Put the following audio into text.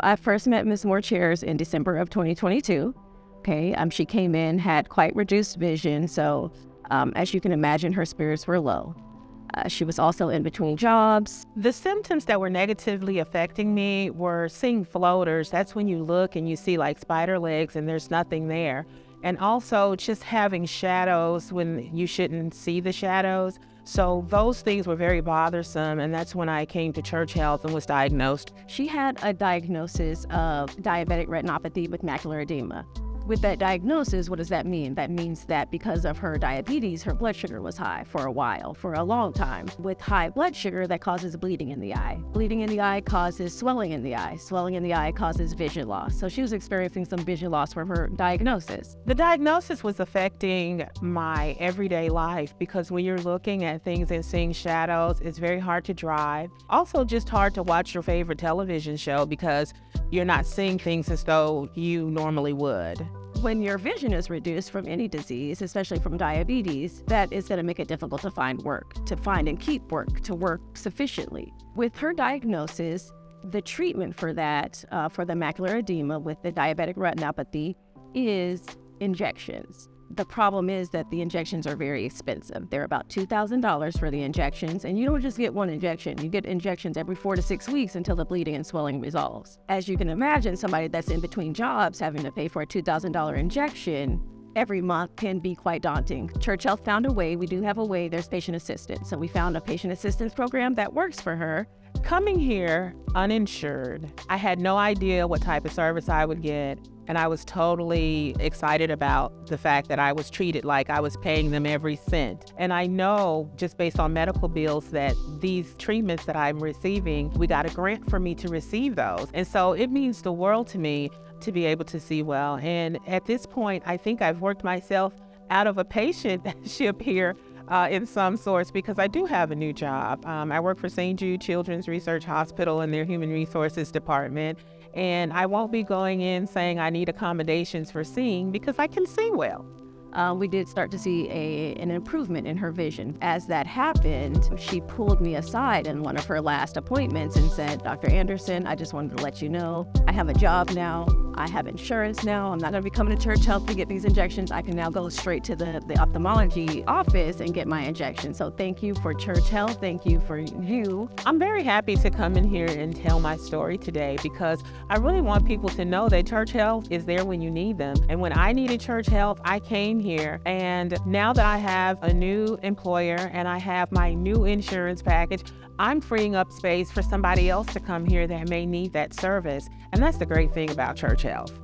I first met Ms. Moore-Cheairs in December of 2022. Okay, she came in, had quite reduced vision, so as you can imagine, her spirits were low. She was also in between jobs. The symptoms that were negatively affecting me were seeing floaters. That's when you look and you see like spider legs and there's nothing there. And also just having shadows when you shouldn't see the shadows. So those things were very bothersome, and that's when I came to Church Health and was diagnosed. She had a diagnosis of diabetic retinopathy with macular edema. With that diagnosis, what does that mean? That means that because of her diabetes, her blood sugar was high for a while, for a long time. With high blood sugar, that causes bleeding in the eye. Bleeding in the eye causes swelling in the eye. Swelling in the eye causes vision loss. So she was experiencing some vision loss from her diagnosis. The diagnosis was affecting my everyday life because when you're looking at things and seeing shadows, it's very hard to drive. Also just hard to watch your favorite television show because you're not seeing things as though you normally would. When your vision is reduced from any disease, especially from diabetes, that is going to make it difficult to find work, to find and keep work, to work sufficiently. With her diagnosis, the treatment for that, for the macular edema with the diabetic retinopathy, is injections. The problem is that the injections are very expensive. They're about $2,000 for the injections, and you don't just get one injection. You get injections every 4 to 6 weeks until the bleeding and swelling resolves. As you can imagine, somebody that's in between jobs having to pay for a $2,000 injection every month can be quite daunting. Church Health found a way. We do have a way. There's patient assistance. So we found a patient assistance program that works for her. Coming here uninsured, I had no idea what type of service I would get. And I was totally excited about the fact that I was treated like I was paying them every cent. And I know just based on medical bills that these treatments that I'm receiving, we got a grant for me to receive those. And so it means the world to me to be able to see well. And at this point, I think I've worked myself out of a patientship here in some sorts because I do have a new job. I work for St. Jude Children's Research Hospital in their Human Resources Department. And I won't be going in saying I need accommodations for seeing because I can see well. We did start to see an improvement in her vision. As that happened, she pulled me aside in one of her last appointments and said, Dr. Anderson, I just wanted to let you know, I have a job now. I have insurance now. I'm not going to be coming to Church Health to get these injections. I can now go straight to the ophthalmology office and get my injection. So thank you for Church Health. Thank you for you. I'm very happy to come in here and tell my story today because I really want people to know that Church Health is there when you need them. And when I needed Church Health, I came here. And now that I have a new employer and I have my new insurance package, I'm freeing up space for somebody else to come here that may need that service. And that's the great thing about Church Health.